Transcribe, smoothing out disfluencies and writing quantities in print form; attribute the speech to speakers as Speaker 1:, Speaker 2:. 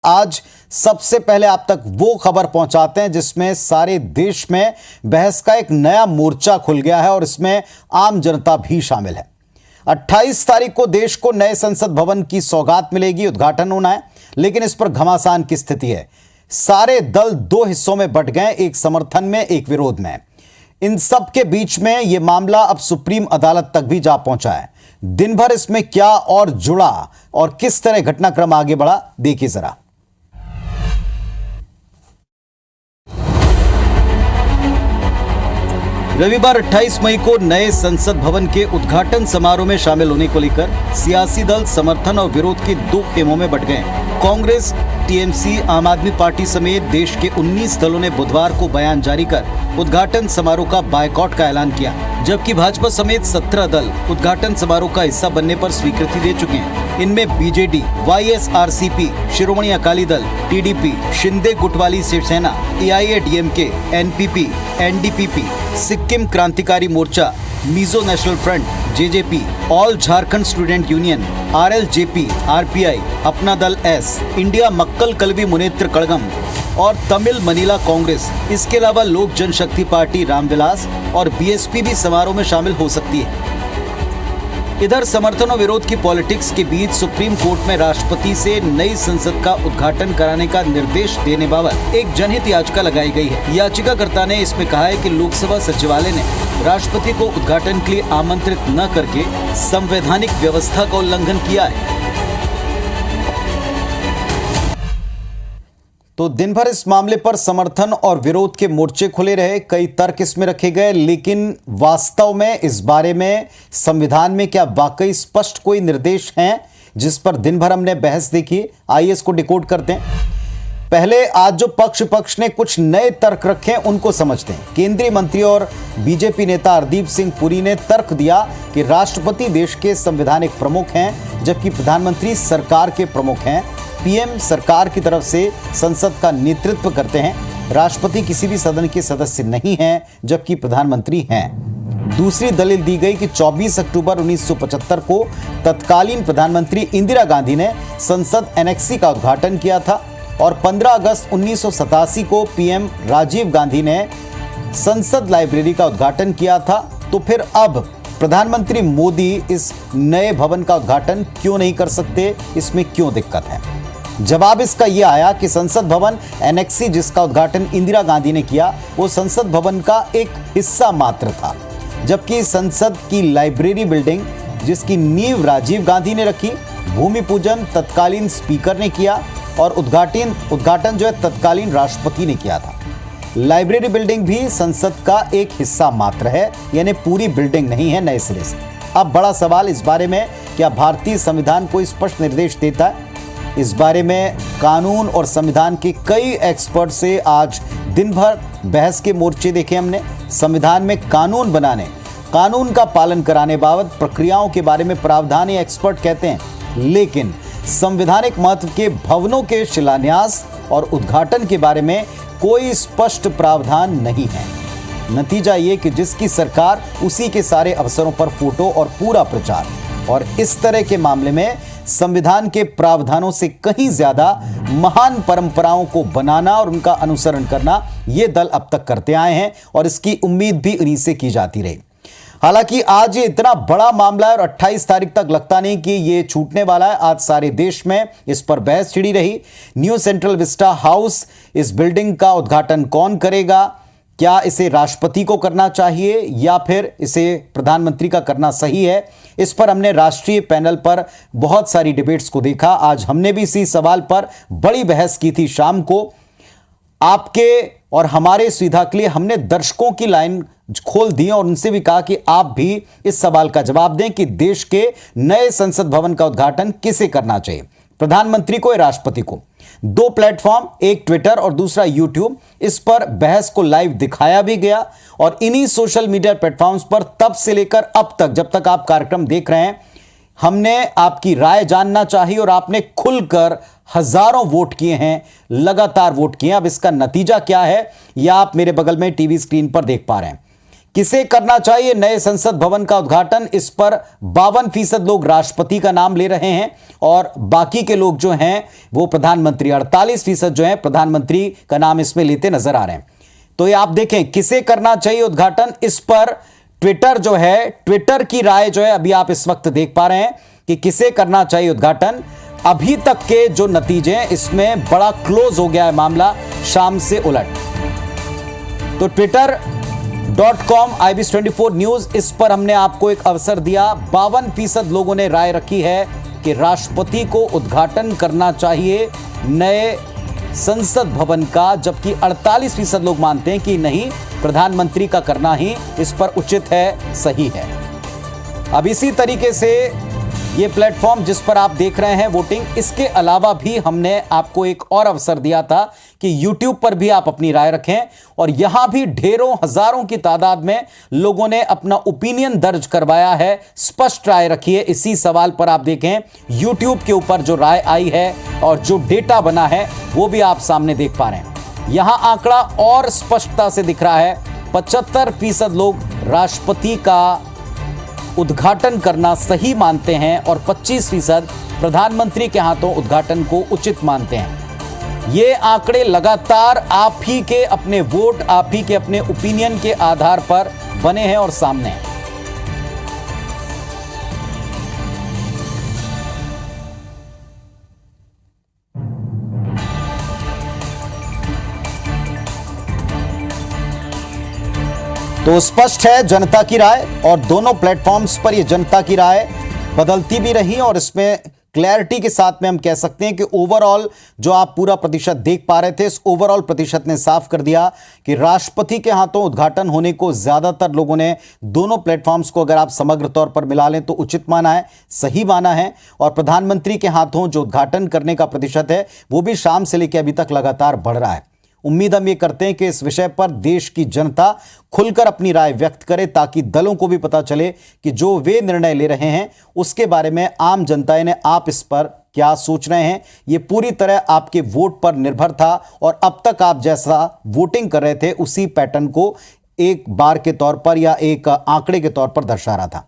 Speaker 1: आज सबसे पहले आप तक वो खबर पहुंचाते हैं जिसमें सारे देश में बहस का एक नया मोर्चा खुल गया है और इसमें आम जनता भी शामिल है। 28 तारीख को देश को नए संसद भवन की सौगात मिलेगी, उद्घाटन होना है, लेकिन इस पर घमासान की स्थिति है। सारे दल दो हिस्सों में बंट गए, एक समर्थन में, एक विरोध में। इन सब के बीच में यह मामला अब सुप्रीम अदालत तक भी जा पहुंचा है। दिन भर इसमें क्या और जुड़ा और किस तरह घटनाक्रम आगे बढ़ा, देखिए जरा। रविवार 28 मई को नए संसद भवन के उद्घाटन समारोह में शामिल होने को लेकर सियासी दल समर्थन और विरोध के दो खेमों में बंट गए। कांग्रेस, टीएमसी, आम आदमी पार्टी समेत देश के 19 दलों ने बुधवार को बयान जारी कर उद्घाटन समारोह का बायकॉट का ऐलान किया, जबकि भाजपा समेत 17 दल उद्घाटन समारोह का हिस्सा बनने पर स्वीकृति दे चुके हैं। इनमें BJD, YSRCP, Shiromani Akali Dal, TDP, Shinde गुट वाली Shiv Sena, AIADMK, NPP, NDPP, Sikkim Krantikari Morcha, Mizo national front, JJP, all Jharkhand student union, RLJP, RPI, Apna Dal S, India Makkal Kalvi Munnetra Kazhagam और तमिल मनीला कांग्रेस। इसके अलावा लोक जनशक्ति पार्टी रामविलास और बीएसपी भी समारोह में शामिल हो सकती है। इधर समर्थन और विरोध की पॉलिटिक्स के बीच सुप्रीम कोर्ट में राष्ट्रपति से नई संसद का उद्घाटन कराने का निर्देश देने बाबत एक जनहित याचिका लगाई गई है। याचिकाकर्ता ने इसमें कहा है कि लोकसभा सचिवालय ने राष्ट्रपति को उद्घाटन के लिए आमंत्रित न करके संवैधानिक व्यवस्था का उल्लंघन किया है। तो दिन भर इस मामले पर समर्थन और विरोध के मोर्चे खुले रहे, कई तर्क इसमें रखे गए, लेकिन वास्तव में इस बारे में संविधान में क्या वाकई स्पष्ट कोई निर्देश हैं जिस पर दिन भर हमने बहस देखी। आइए इसको डिकोड करते हैं। पहले आज जो पक्ष ने कुछ नए तर्क रखे उनको समझते हैं। केंद्रीय मंत्री और बीजेपी नेता हरदीप सिंह पुरी ने तर्क दिया कि राष्ट्रपति देश के संवैधानिक प्रमुख हैं, जबकि प्रधानमंत्री सरकार के प्रमुख हैं। पीएम सरकार की तरफ से संसद का नेतृत्व करते हैं। राष्ट्रपति किसी भी सदन के सदस्य नहीं हैं, जबकि प्रधानमंत्री हैं। दूसरी दलील दी गई कि 24 अक्टूबर 1975 को तत्कालीन प्रधानमंत्री इंदिरा गांधी ने संसद एनेक्सी का उद्घाटन किया था और 15 अगस्त 1987 को पीएम राजीव गांधी ने संसद लाइब्रेरी का उद्घाटन किया था। तो फिर अब प्रधानमंत्री मोदी इस नए भवन का उद्घाटन क्यों नहीं कर सकते, इसमें क्यों दिक्कत है? जवाब इसका यह आया कि संसद भवन एनेक्सी जिसका उद्घाटन इंदिरा गांधी ने किया वो संसद भवन का एक हिस्सा मात्र था, जबकि संसद की लाइब्रेरी बिल्डिंग जिसकी नींव राजीव गांधी ने रखी, भूमि पूजन तत्कालीन स्पीकर ने किया और उद्घाटन जो है तत्कालीन राष्ट्रपति ने किया था। लाइब्रेरी बिल्डिंग भी संसद का एक हिस्सा मात्र है, यानी पूरी बिल्डिंग नहीं है नए सिरे से। अब बड़ा सवाल इस बारे में, क्या भारतीय संविधान कोई स्पष्ट निर्देश देता है? इस बारे में कानून और संविधान के कई एक्सपर्ट से आज दिन भर बहस के मोर्चे देखे हमने। संविधान में कानून बनाने, कानून का पालन कराने बाबत प्रक्रियाओं के बारे में प्रावधान ये एक्सपर्ट कहते हैं, लेकिन संवैधानिक महत्व के भवनों के शिलान्यास और उद्घाटन के बारे में कोई स्पष्ट प्रावधान नहीं है। नतीजा ये कि जिसकी सरकार उसी के सारे अवसरों पर फोटो और पूरा प्रचार, और इस तरह के मामले में संविधान के प्रावधानों से कहीं ज्यादा महान परंपराओं को बनाना और उनका अनुसरण करना ये दल अब तक करते आए हैं और इसकी उम्मीद भी उन्हीं से की जाती रही। हालांकि आज ये इतना बड़ा मामला है और 28 तारीख तक लगता नहीं कि ये छूटने वाला है। आज सारे देश में इस पर बहस छिड़ी रही। न्यू सेंट्रल विस्टा हाउस, इस बिल्डिंग का उद्घाटन कौन करेगा? क्या इसे राष्ट्रपति को करना चाहिए या फिर इसे प्रधानमंत्री का करना सही है? इस पर हमने राष्ट्रीय पैनल पर बहुत सारी डिबेट्स को देखा। आज हमने भी इसी सवाल पर बड़ी बहस की थी। शाम को आपके और हमारे सुविधा के लिए हमने दर्शकों की लाइन खोल दी और उनसे भी कहा कि आप भी इस सवाल का जवाब दें कि देश के नए संसद भवन का उद्घाटन किसे करना चाहिए, प्रधानमंत्री को या राष्ट्रपति को। दो प्लेटफॉर्म, एक ट्विटर और दूसरा यूट्यूब, इस पर बहस को लाइव दिखाया भी गया और इन्हीं सोशल मीडिया प्लेटफॉर्म्स पर तब से लेकर अब तक, जब तक आप कार्यक्रम देख रहे हैं, हमने आपकी राय जानना चाहिए और आपने खुलकर हजारों वोट किए हैं, लगातार वोट किए हैं। अब इसका नतीजा क्या है यह आप मेरे बगल में टीवी स्क्रीन पर देख पा रहे हैं। किसे करना चाहिए नए संसद भवन का उद्घाटन, इस पर 52% लोग राष्ट्रपति का नाम ले रहे हैं और बाकी के लोग जो हैं वो प्रधानमंत्री, 48% जो है प्रधानमंत्री का नाम इसमें लेते नजर आ रहे हैं। तो ये आप देखें किसे करना चाहिए उद्घाटन, इस पर ट्विटर जो है, ट्विटर की राय जो है अभी आप इस वक्त देख पा रहे हैं कि किसे करना चाहिए उद्घाटन। अभी तक के जो नतीजे हैं इसमें बड़ा क्लोज हो गया है मामला शाम से उलट। तो twitter.com IBS24 न्यूज, इस पर हमने आपको एक अवसर दिया। 52% लोगों ने राय रखी है कि राष्ट्रपति को उद्घाटन करना चाहिए नए संसद भवन का, जबकि 48% लोग मानते हैं कि नहीं, प्रधानमंत्री का करना ही इस पर उचित है, सही है। अब इसी तरीके से ये प्लेटफॉर्म जिस पर आप देख रहे हैं वोटिंग, इसके अलावा भी हमने आपको एक और अवसर दिया था कि YouTube पर भी आप अपनी राय रखें, और यहां भी ढेरों हजारों की तादाद में लोगों ने अपना ओपिनियन दर्ज करवाया है, स्पष्ट राय रखी है इसी सवाल पर। आप देखें YouTube के ऊपर जो राय आई है और जो डेटा बना है वो भी आप सामने देख पा रहे हैं। यहां आंकड़ा और स्पष्टता से दिख रहा है, 75% लोग राष्ट्रपति का उद्घाटन करना सही मानते हैं और 25% प्रधानमंत्री के हाथों उद्घाटन को उचित मानते हैं। ये आंकड़े लगातार आप ही के अपने वोट, आप ही के अपने ओपिनियन के आधार पर बने हैं और सामने हैं। तो स्पष्ट है जनता की राय, और दोनों प्लेटफॉर्म्स पर ये जनता की राय बदलती भी रही, और इसमें क्लैरिटी के साथ में हम कह सकते हैं कि ओवरऑल जो आप पूरा प्रतिशत देख पा रहे थे, इस ओवरऑल प्रतिशत ने साफ कर दिया कि राष्ट्रपति के हाथों उद्घाटन होने को ज्यादातर लोगों ने, दोनों प्लेटफॉर्म्स को अगर आप समग्र तौर पर मिला लें तो उचित माना है, सही माना है। और प्रधानमंत्री के हाथों जो उद्घाटन करने का प्रतिशत है वो भी शाम से लेकर अभी तक लगातार बढ़ रहा है। उम्मीद हम ये करते हैं कि इस विषय पर देश की जनता खुलकर अपनी राय व्यक्त करे, ताकि दलों को भी पता चले कि जो वे निर्णय ले रहे हैं उसके बारे में आम जनता ने आप इस पर क्या सोच रहे हैं। ये पूरी तरह आपके वोट पर निर्भर था, और अब तक आप जैसा वोटिंग कर रहे थे उसी पैटर्न को एक बार के तौर पर या एक आंकड़े के तौर पर दर्शा रहा था।